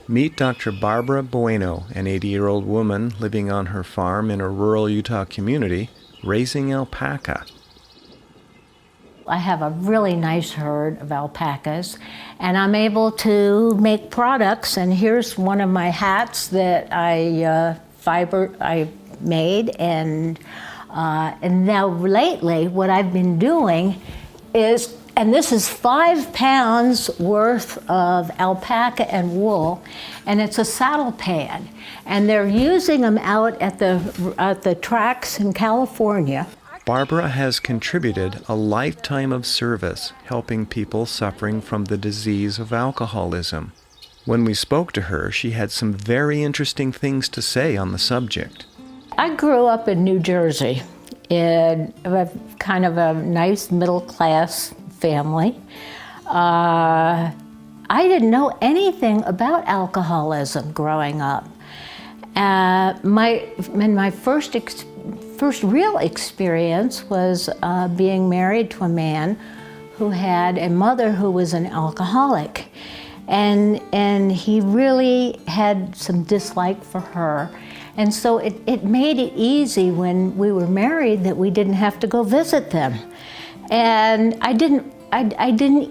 Meet Dr. Barbara Boineau, an 80-year-old woman living on her farm in a rural Utah community, raising alpaca. I have a really nice herd of alpacas, and I'm able to make products. And here's one of my hats that I made. And now lately, what I've been doing is, and this is 5 pounds worth of alpaca and wool, and it's a saddle pad. And they're using them out at the tracks in California. Barbara has contributed a lifetime of service helping people suffering from the disease of alcoholism. When we spoke to her, she had some very interesting things to say on the subject. I grew up in New Jersey in kind of a nice middle-class family. I didn't know anything about alcoholism growing up. My first real experience was being married to a man who had a mother who was an alcoholic, and he really had some dislike for her. And so it made it easy when we were married that we didn't have to go visit them. And I didn't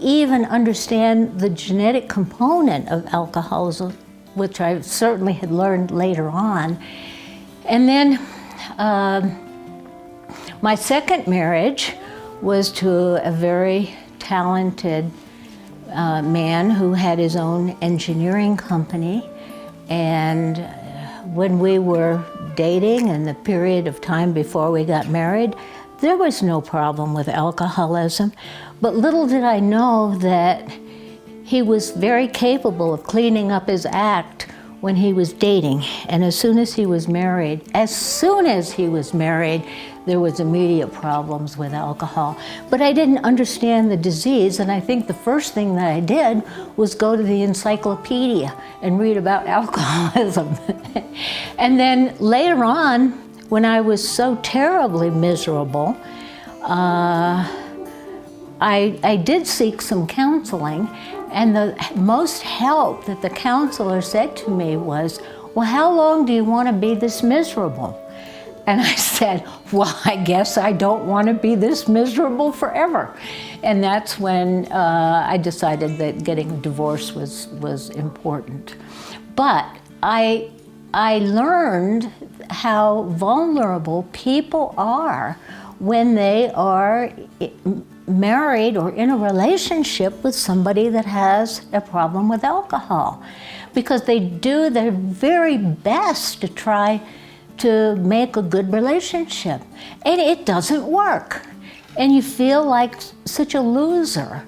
even understand the genetic component of alcoholism, which I certainly had learned later on. And then my second marriage was to a very talented man who had his own engineering company. And when we were dating and the period of time before we got married, there was no problem with alcoholism. But little did I know that he was very capable of cleaning up his act when he was dating. And as soon as he was married, there was immediate problems with alcohol. But I didn't understand the disease, and I think the first thing that I did was go to the encyclopedia and read about alcoholism. And then later on, when I was so terribly miserable, I did seek some counseling, and the most help that the counselor said to me was, "Well, how long do you want to be this miserable?" And I said, "Well, I guess I don't want to be this miserable forever." And that's when I decided that getting a divorce was important. But I learned how vulnerable people are when they are married or in a relationship with somebody that has a problem with alcohol, because they do their very best to try to make a good relationship, and it doesn't work, and you feel like such a loser,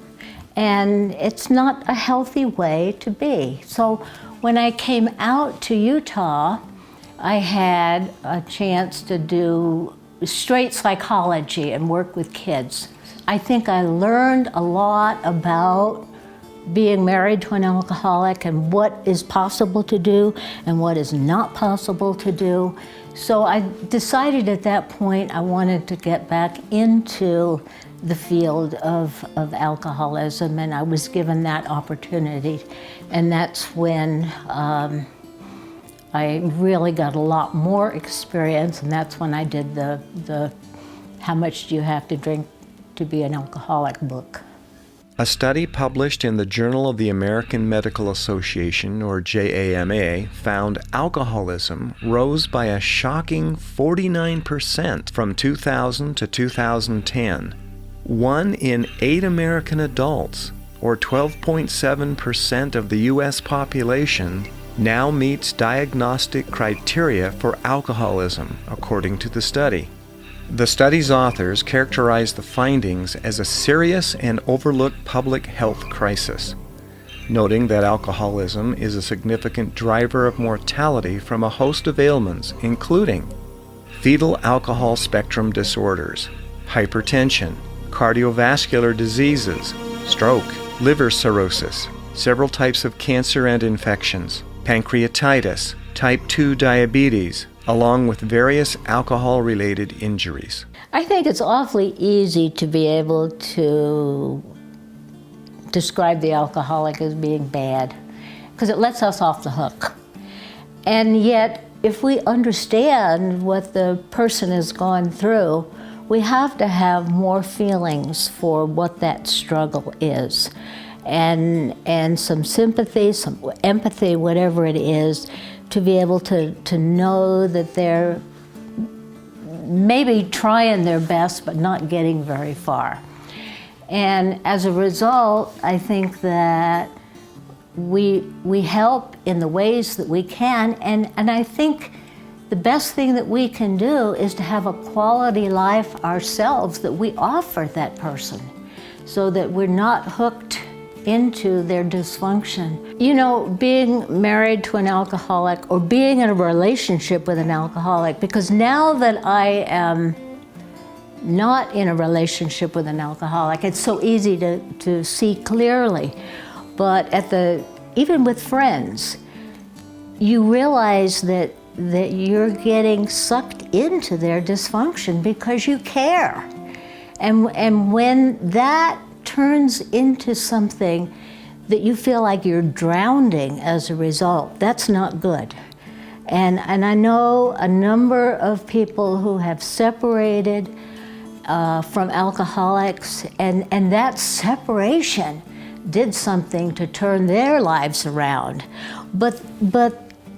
and it's not a healthy way to be. So when I came out to Utah, I had a chance to do straight psychology and work with kids. I think I learned a lot about being married to an alcoholic and what is possible to do and what is not possible to do. So I decided at that point I wanted to get back into the field of alcoholism, and I was given that opportunity. And that's when I really got a lot more experience, and that's when I did the How Much Do You Have to Drink to Be an Alcoholic book. A study published in the Journal of the American Medical Association, or JAMA, found alcoholism rose by a shocking 49% from 2000 to 2010. 1 in 8 American adults, or 12.7% of the U.S. population, now meets diagnostic criteria for alcoholism, according to the study. The study's authors characterized the findings as a serious and overlooked public health crisis, noting that alcoholism is a significant driver of mortality from a host of ailments, including fetal alcohol spectrum disorders, hypertension, cardiovascular diseases, stroke, liver cirrhosis, several types of cancer and infections, pancreatitis, type 2 diabetes, along with various alcohol-related injuries. I think it's awfully easy to be able to describe the alcoholic as being bad. because it lets us off the hook. And yet, if we understand what the person has gone through, we have to have more feelings for what that struggle is. And some sympathy, some empathy, whatever it is, to be able to know that they're maybe trying their best but not getting very far. And as a result, I think that we help in the ways that we can, and I think the best thing that we can do is to have a quality life ourselves that we offer that person, so that we're not hooked into their dysfunction. You know, being married to an alcoholic or being in a relationship with an alcoholic, because now that I am not in a relationship with an alcoholic, it's so easy to see clearly. But even with friends, you realize that you're getting sucked into their dysfunction because you care. And when that turns into something that you feel like you're drowning as a result, that's not good. And I know a number of people who have separated from alcoholics, and that separation did something to turn their lives around. But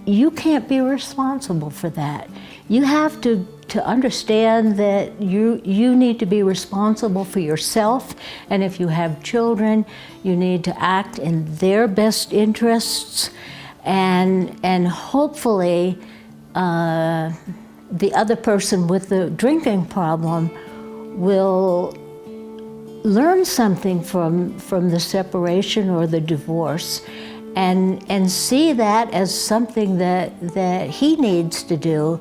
you can't be responsible for that. You have to understand that you need to be responsible for yourself, and if you have children, you need to act in their best interests, and hopefully the other person with the drinking problem will learn something from the separation or the divorce, and see that as something that he needs to do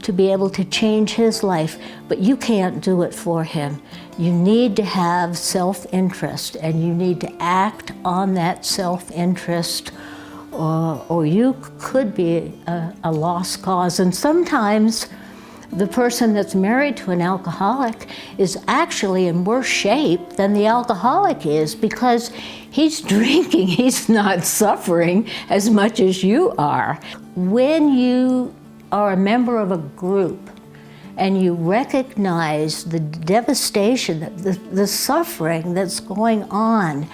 to be able to change his life. But you can't do it for him. You need to have self-interest, and you need to act on that self-interest, or you could be a lost cause. And sometimes the person that's married to an alcoholic is actually in worse shape than the alcoholic is, because he's drinking, he's not suffering as much as you are. When you are a member of a group and you recognize the devastation, the suffering that's going on,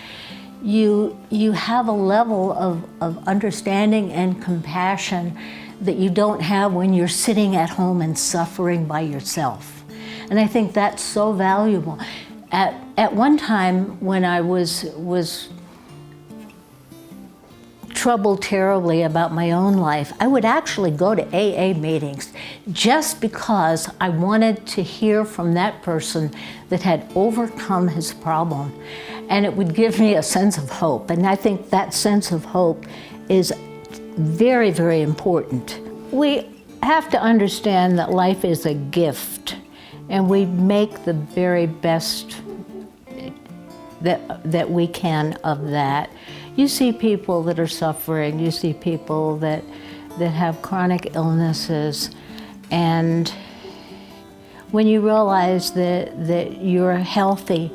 you have a level of understanding and compassion that you don't have when you're sitting at home and suffering by yourself. And I think that's so valuable. At one time when I was troubled terribly about my own life, I would actually go to AA meetings just because I wanted to hear from that person that had overcome his problem. And it would give me a sense of hope. And I think that sense of hope is very, very important. We have to understand that life is a gift, and we make the very best that we can of that. You see people that are suffering, you see people that have chronic illnesses, and when you realize that you're healthy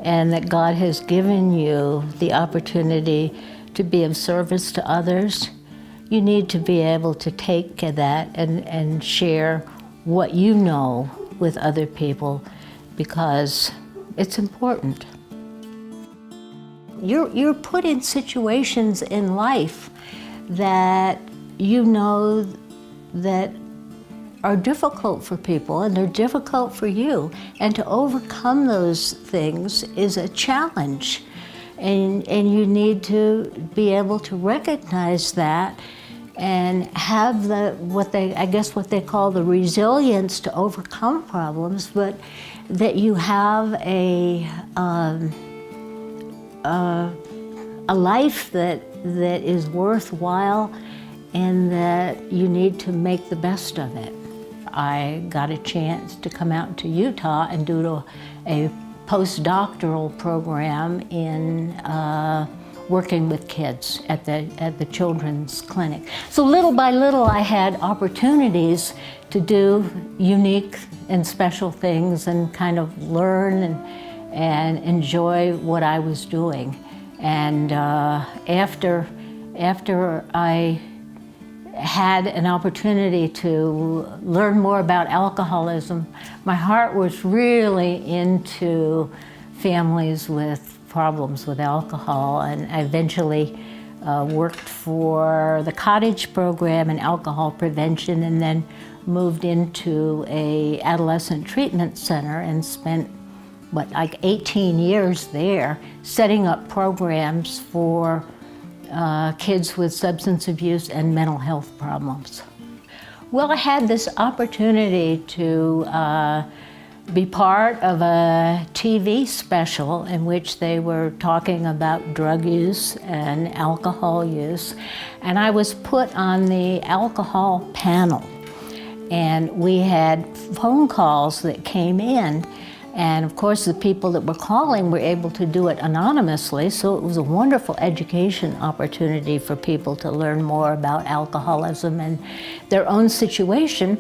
and that God has given you the opportunity to be of service to others, you need to be able to take that and share what you know with other people, because it's important. You're put in situations in life that you know that are difficult for people, and they're difficult for you. And to overcome those things is a challenge. And you need to be able to recognize that and have what they call the resilience to overcome problems, but that you have a life that is worthwhile, and that you need to make the best of it. I got a chance to come out to Utah and do a postdoctoral program in working with kids at the children's clinic. So little by little, I had opportunities to do unique and special things and kind of learn and enjoy what I was doing. And after after I had an opportunity to learn more about alcoholism, my heart was really into families with problems with alcohol, and I eventually worked for the cottage program in alcohol prevention, and then moved into a adolescent treatment center and spent like 18 years there setting up programs for kids with substance abuse and mental health problems. Well, I had this opportunity to be part of a TV special in which they were talking about drug use and alcohol use, and I was put on the alcohol panel. And we had phone calls that came in, and of course the people that were calling were able to do it anonymously, so it was a wonderful education opportunity for people to learn more about alcoholism and their own situation.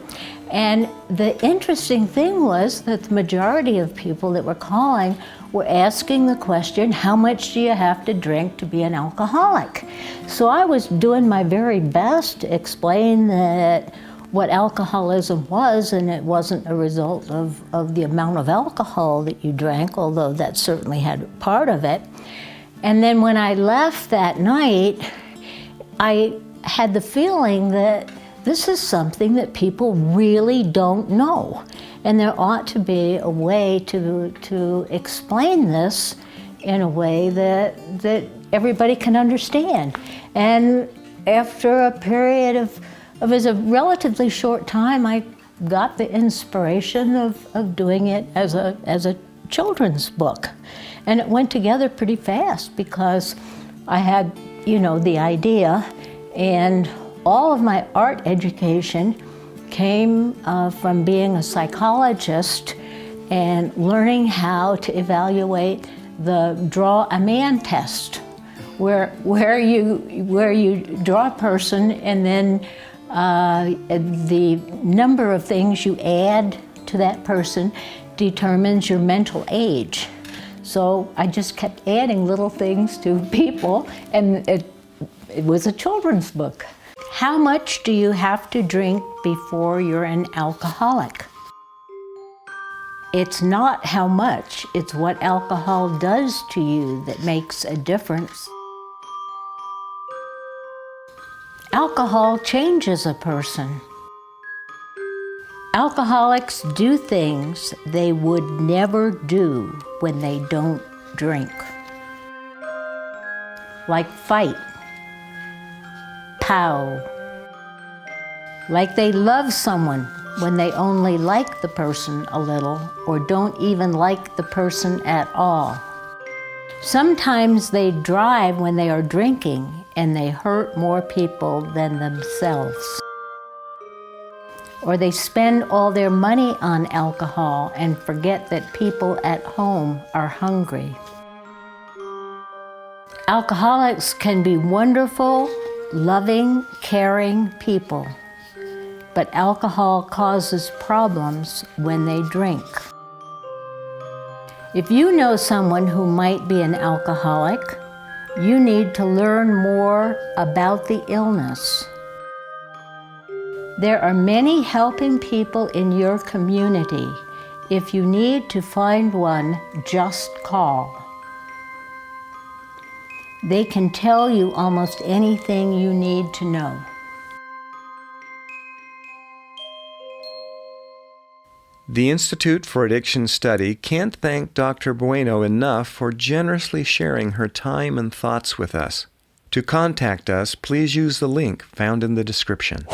And the interesting thing was that the majority of people that were calling were asking the question, how much do you have to drink to be an alcoholic? So I was doing my very best to explain that what alcoholism was, and it wasn't a result of the amount of alcohol that you drank, although that certainly had part of it. And then when I left that night, I had the feeling that this is something that people really don't know. And there ought to be a way to explain this in a way that everybody can understand. And after a period of it was a relatively short time, I got the inspiration of doing it as a children's book. And it went together pretty fast because I had, the idea, and all of my art education came from being a psychologist and learning how to evaluate the Draw a Man test, where you draw a person and then the number of things you add to that person determines your mental age. So I just kept adding little things to people, and it was a children's book. How much do you have to drink before you're an alcoholic? It's not how much, it's what alcohol does to you that makes a difference. Alcohol changes a person. Alcoholics do things they would never do when they don't drink. Like fight, pow. Like they love someone when they only like the person a little or don't even like the person at all. Sometimes they drive when they are drinking and they hurt more people than themselves. Or they spend all their money on alcohol and forget that people at home are hungry. Alcoholics can be wonderful, loving, caring people, but alcohol causes problems when they drink. If you know someone who might be an alcoholic, you need to learn more about the illness. There are many helping people in your community. If you need to find one, just call. They can tell you almost anything you need to know. The Institute for Addiction Study can't thank Dr. Boineau enough for generously sharing her time and thoughts with us. To contact us, please use the link found in the description.